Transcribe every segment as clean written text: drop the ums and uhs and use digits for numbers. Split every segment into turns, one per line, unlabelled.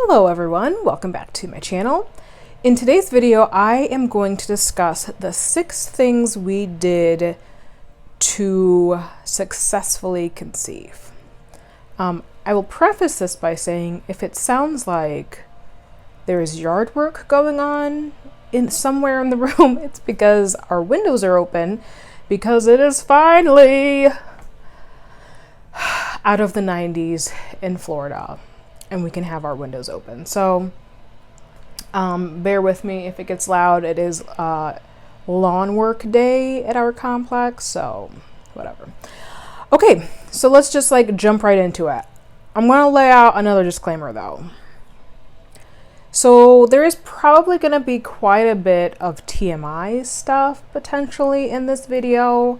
Hello everyone, welcome back to my channel. In today's video, I am going to discuss the 6 things we did to successfully conceive. I will preface this by saying if it sounds like there is yard work going on somewhere in the room, it's because our windows are open because it is finally out of the 90s in Florida. And we can have our windows open. So bear with me if it gets loud. It is lawn work day at our complex, so whatever. Okay, so let's just jump right into it. I'm gonna lay out another disclaimer though. So there is probably gonna be quite a bit of TMI stuff potentially in this video,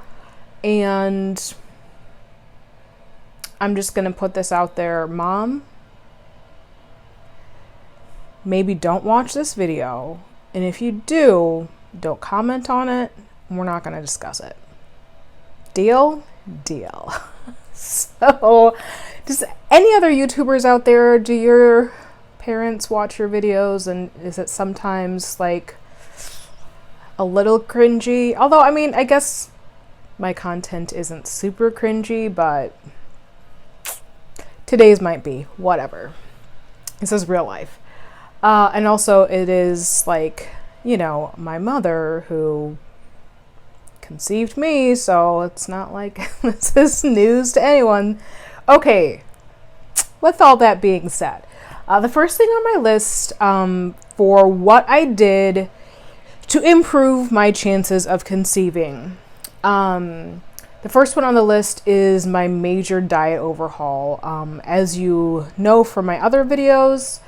and I'm just gonna put this out there, Mom. Maybe don't watch this video, and if you do, don't comment on it. We're not going to discuss it. Deal? Deal. So, does any other YouTubers out there, do your parents watch your videos, and is it sometimes a little cringy? Although, I mean, I guess my content isn't super cringy, but today's might be. Whatever. This is real life. And also it is my mother who conceived me, so it's not like this is news to anyone. Okay, with all that being said, the first thing on my list for what I did to improve my chances of conceiving, the first one on the list is my major diet overhaul. As you know from my other videos,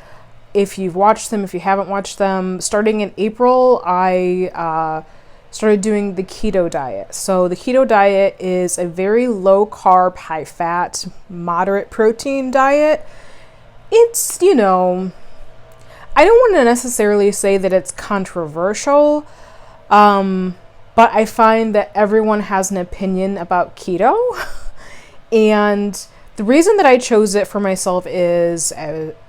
if you've watched them, if you haven't watched them, starting in April, I started doing the keto diet. So the keto diet is a very low carb, high fat, moderate protein diet. It's, I don't want to necessarily say that it's controversial, but I find that everyone has an opinion about keto. And the reason that I chose it for myself is,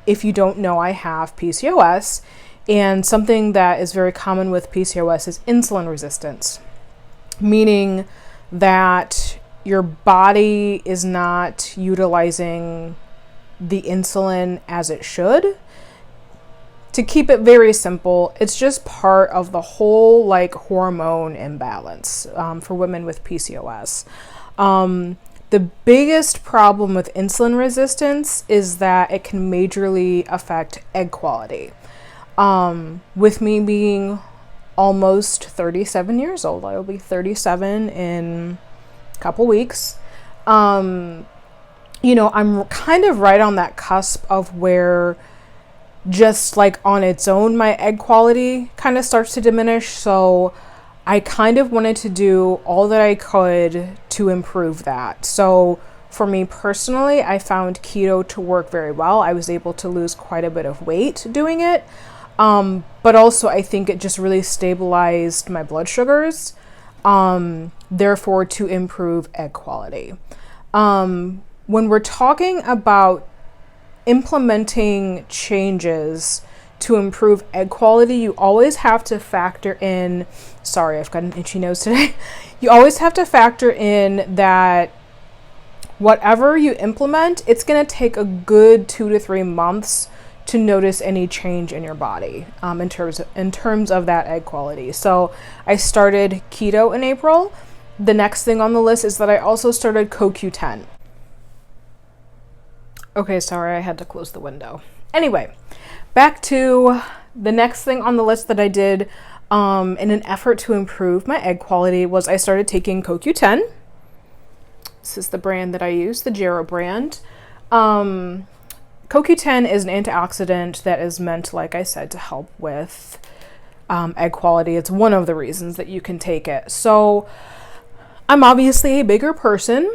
if you don't know, I have PCOS, and something that is very common with PCOS is insulin resistance, meaning that your body is not utilizing the insulin as it should. To keep it very simple, it's just part of the whole hormone imbalance for women with PCOS. The biggest problem with insulin resistance is that it can majorly affect egg quality. With me being almost 37 years old, I will be 37 in a couple weeks. I'm kind of right on that cusp of where just on its own, my egg quality kind of starts to diminish. So I kind of wanted to do all that I could to improve that. So for me personally, I found keto to work very well. I was able to lose quite a bit of weight doing it. But also I think it just really stabilized my blood sugars, therefore to improve egg quality. When we're talking about implementing changes to improve egg quality, you always have to factor in, sorry, I've got an itchy nose today. You always have to factor in that whatever you implement, it's going to take a good 2 to 3 months to notice any change in your body in terms of that egg quality. So I started keto in April. The next thing on the list is that I also started CoQ10. Okay, sorry, I had to close the window. Anyway, back to the next thing on the list that I did in an effort to improve my egg quality was I started taking CoQ10. This is the brand that I use, the Gero brand. CoQ10 is an antioxidant that is meant, like I said, to help with egg quality. It's one of the reasons that you can take it. So I'm obviously a bigger person.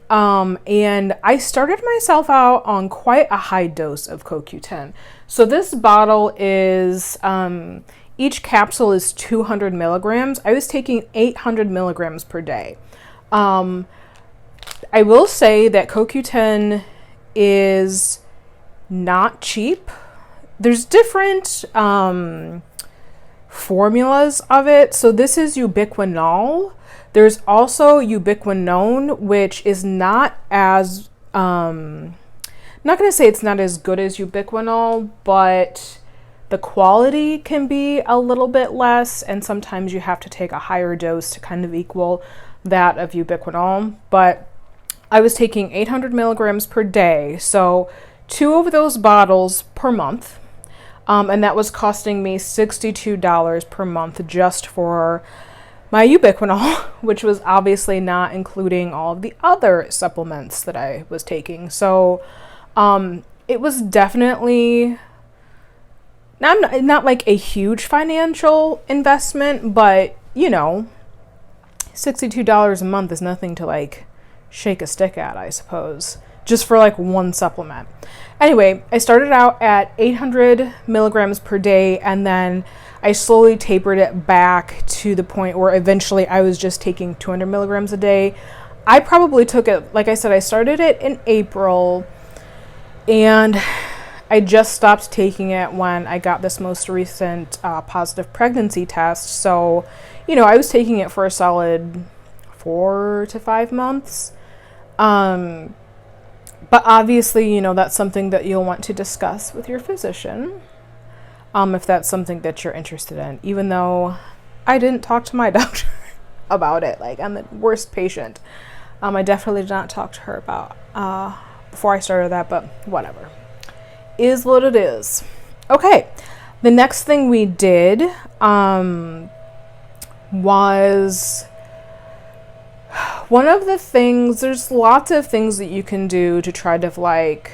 And I started myself out on quite a high dose of CoQ10. So this bottle is, each capsule is 200 milligrams. I was taking 800 milligrams per day. I will say that CoQ10 is not cheap. there's different formulas of it. So this is ubiquinol. There's also ubiquinone, which is not as, I'm not going to say it's not as good as ubiquinol, but the quality can be a little bit less, and sometimes you have to take a higher dose to kind of equal that of ubiquinol. But I was taking 800 milligrams per day, so 2 of those bottles per month. And that was costing me $62 per month just for my ubiquinol, which was obviously not including all of the other supplements that I was taking. So it was definitely not like a huge financial investment, but you know, $62 a month is nothing to like shake a stick at, I suppose, just for like one supplement. Anyway, I started out at 800 milligrams per day, and then I slowly tapered it back to the point where eventually I was just taking 200 milligrams a day. I probably took it, like I said, I started it in April, and I just stopped taking it when I got this most recent positive pregnancy test. So, you know, I was taking it for a solid 4 to 5 months. But obviously, you know, that's something that you'll want to discuss with your physician, if that's something that you're interested in, even though I didn't talk to my doctor about it. Like, I'm the worst patient. I definitely did not talk to her about before I started that, but whatever. Is what it is. Okay, the next thing we did was... One of the things, there's lots of things that you can do to try to like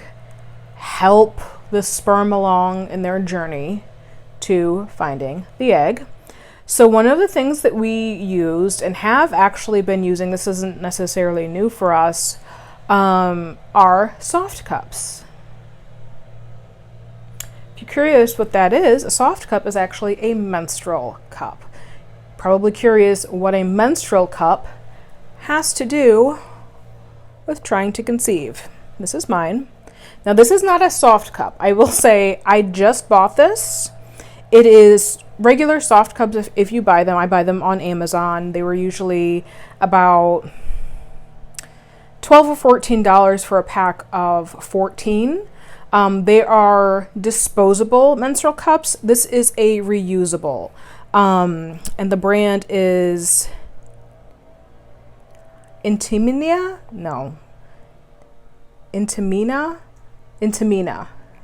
help the sperm along in their journey to finding the egg. So one of the things that we used and have actually been using, this isn't necessarily new for us, are soft cups. If you're curious what that is, a soft cup is actually a menstrual cup. Probably curious what a menstrual cup has to do with trying to conceive. This is mine. Now, this is not a soft cup. I will say I just bought this. It is regular soft cups if you buy them. I buy them on Amazon. They were usually about $12 or $14 for a pack of 14. They are disposable menstrual cups. This is a reusable. And the brand is Intimina.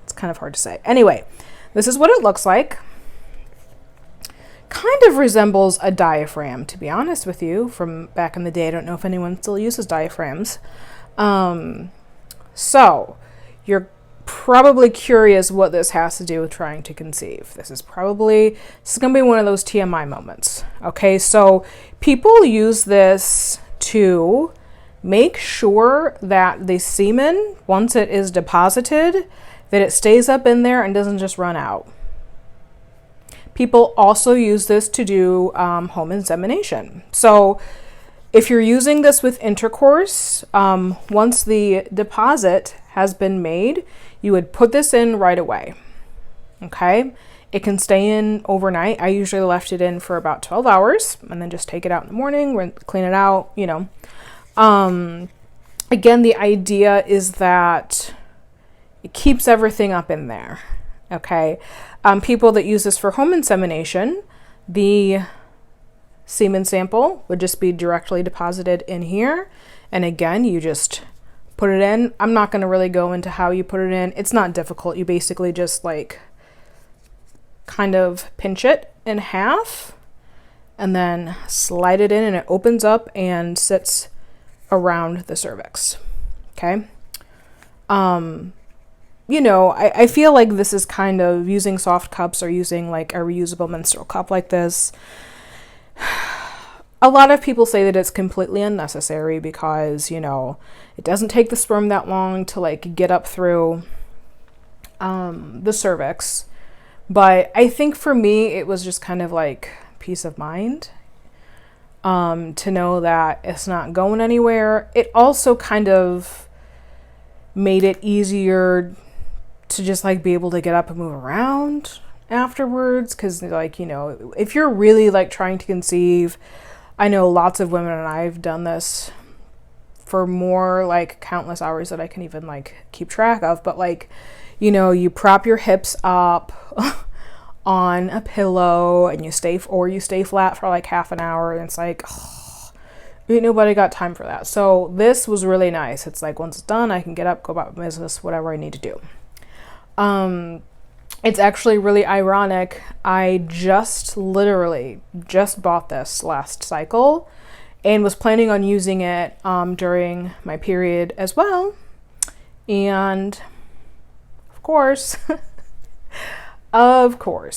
It's kind of hard to say. Anyway, this is what it looks like. Kind of resembles a diaphragm, to be honest with you, from back in the day. I don't know if anyone still uses diaphragms. So you're probably curious what this has to do with trying to conceive. This is going to be one of those TMI moments. Okay, so people use this to make sure that the semen, once it is deposited, that it stays up in there and doesn't just run out. People also use this to do home insemination. So if you're using this with intercourse, once the deposit has been made, you would put this in right away. Okay? It can stay in overnight. I usually left it in for about 12 hours and then just take it out in the morning, clean it out, you know. Again, the idea is that it keeps everything up in there. Okay? People that use this for home insemination, the semen sample would just be directly deposited in here. And again, you just put it in. I'm not going to really go into how you put it in. It's not difficult. You basically just like kind of pinch it in half and then slide it in, and it opens up and sits around the cervix. Okay. You know, I feel like this is kind of using soft cups or using like a reusable menstrual cup like this. A lot of people say that it's completely unnecessary because, you know, it doesn't take the sperm that long to like get up through the cervix. But I think for me, it was just kind of like peace of mind to know that it's not going anywhere. It also kind of made it easier to just like be able to get up and move around afterwards. Because like, you know, if you're really like trying to conceive, I know lots of women, and I've done this for more like countless hours that I can even like keep track of, but like, you know, you prop your hips up on a pillow and you stay flat for like half an hour, and it's like, oh, ain't nobody got time for that. So this was really nice. It's like once it's done, I can get up, go about my business, whatever I need to do. It's actually really ironic. I literally just bought this last cycle and was planning on using it during my period as well. And of course,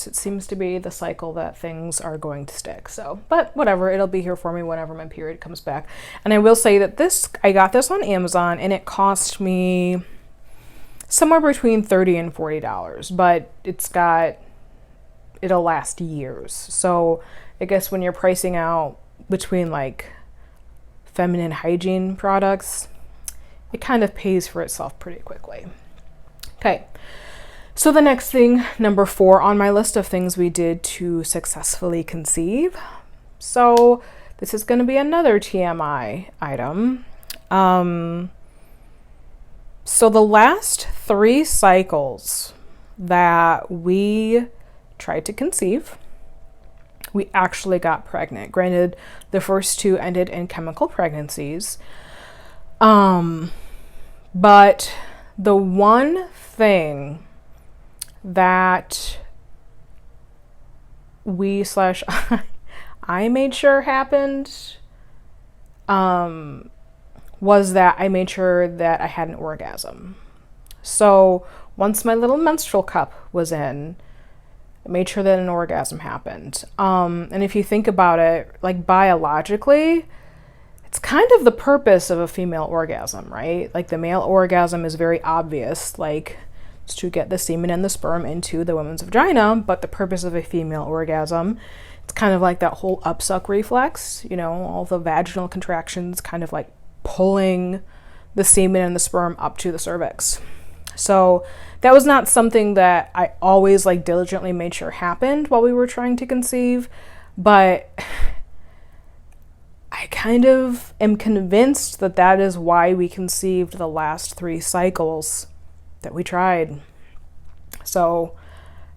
it seems to be the cycle that things are going to stick. So, but whatever, it'll be here for me whenever my period comes back. And I will say that I got this on Amazon, and it cost me somewhere between $30 and $40, but it'll last years. So I guess when you're pricing out between like feminine hygiene products, it kind of pays for itself pretty quickly. Okay. So the next thing, number 4 on my list of things we did to successfully conceive. So this is going to be another TMI item. So the last 3 cycles that we tried to conceive, we actually got pregnant. Granted, the first 2 ended in chemical pregnancies. But the one thing that I made sure happened, was that I made sure that I had an orgasm. So once my little menstrual cup was in, I made sure that an orgasm happened. And if you think about it, like biologically, it's kind of the purpose of a female orgasm, right? Like the male orgasm is very obvious, like it's to get the semen and the sperm into the woman's vagina, but the purpose of a female orgasm, it's kind of like that whole upsuck reflex, you know, all the vaginal contractions kind of like pulling the semen and the sperm up to the cervix. So that was not something that I always like diligently made sure happened while we were trying to conceive, but I kind of am convinced that that is why we conceived the last 3 cycles that we tried. So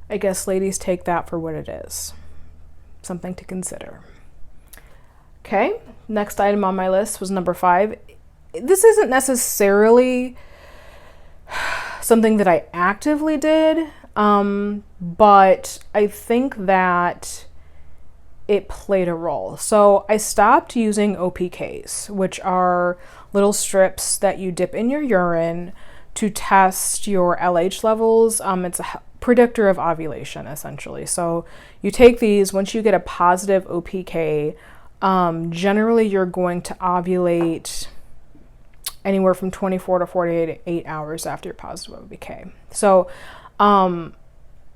I guess ladies, take that for what it is. Something to consider. Okay, next item on my list was number 5. This isn't necessarily something that I actively did, but I think that it played a role. So I stopped using OPKs, which are little strips that you dip in your urine to test your LH levels. It's a predictor of ovulation, essentially. So you take these, once you get a positive OPK, generally you're going to ovulate anywhere from 24 to 48 hours after your positive OPK. So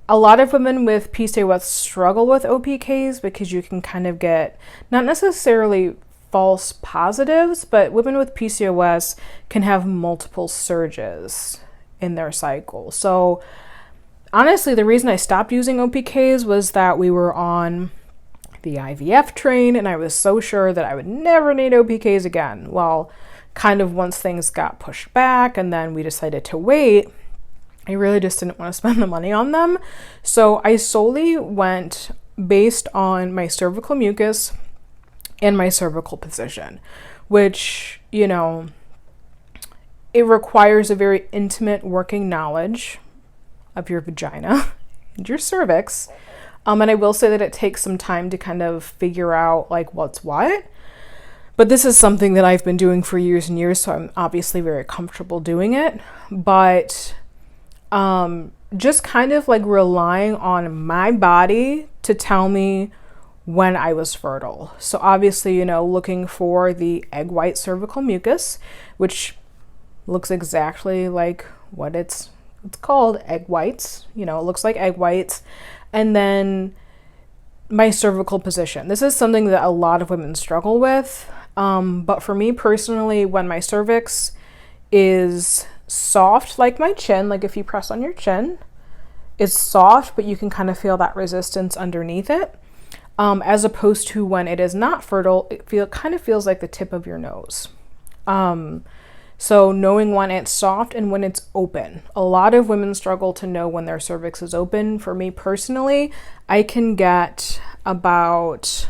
a lot of women with PCOS struggle with OPKs because you can kind of get not necessarily false positives, but women with PCOS can have multiple surges in their cycle. So honestly, the reason I stopped using OPKs was that we were on the IVF train and I was so sure that I would never need OPKs again. Well, kind of once things got pushed back and then we decided to wait, I really just didn't want to spend the money on them. So I solely went based on my cervical mucus and my cervical position, which, you know, it requires a very intimate working knowledge of your vagina and your cervix. And I will say that it takes some time to kind of figure out like what's what. But this is something that I've been doing for years and years, so I'm obviously very comfortable doing it. But just kind of like relying on my body to tell me when I was fertile. So obviously, you know, looking for the egg white cervical mucus, which looks exactly like what it's called, egg whites. You know, it looks like egg whites. And then my cervical position. This is something that a lot of women struggle with. But for me personally, when my cervix is soft like my chin, like if you press on your chin, it's soft, but you can kind of feel that resistance underneath it. As opposed to when it is not fertile, it kind of feels like the tip of your nose. So knowing when it's soft and when it's open. A lot of women struggle to know when their cervix is open. For me personally, I can get about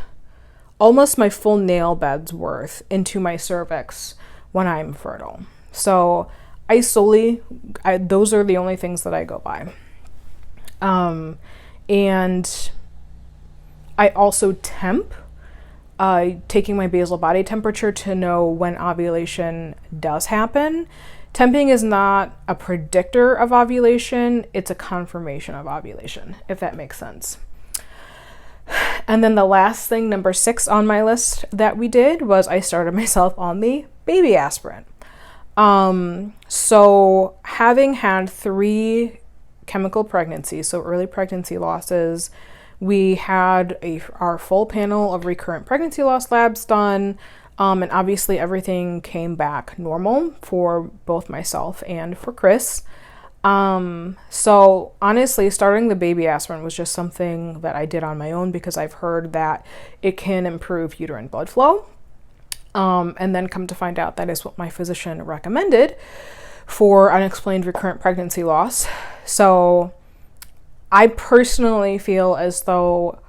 almost my full nail bed's worth into my cervix when I'm fertile. So those are the only things that I go by. And I also temp, taking my basal body temperature to know when ovulation does happen. Temping is not a predictor of ovulation, it's a confirmation of ovulation, if that makes sense. And then the last thing, number 6 on my list that we did was I started myself on the baby aspirin. So having had 3 chemical pregnancies, so early pregnancy losses, we had our full panel of recurrent pregnancy loss labs done, and obviously everything came back normal for both myself and for Chris. So honestly, starting the baby aspirin was just something that I did on my own because I've heard that it can improve uterine blood flow. And then come to find out that is what my physician recommended for unexplained recurrent pregnancy loss. So I personally feel as though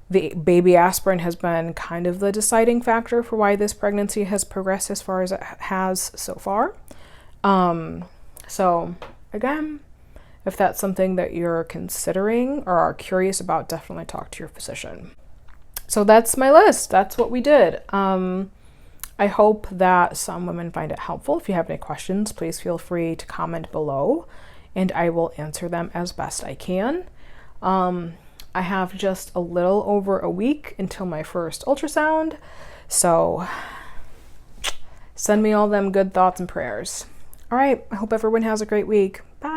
the baby aspirin has been kind of the deciding factor for why this pregnancy has progressed as far as it has so far. So again, if that's something that you're considering or are curious about, definitely talk to your physician. So that's my list. That's what we did. I hope that some women find it helpful. If you have any questions, please feel free to comment below and I will answer them as best I can. I have just a little over a week until my first ultrasound, so send me all them good thoughts and prayers. All right, I hope everyone has a great week. Bye.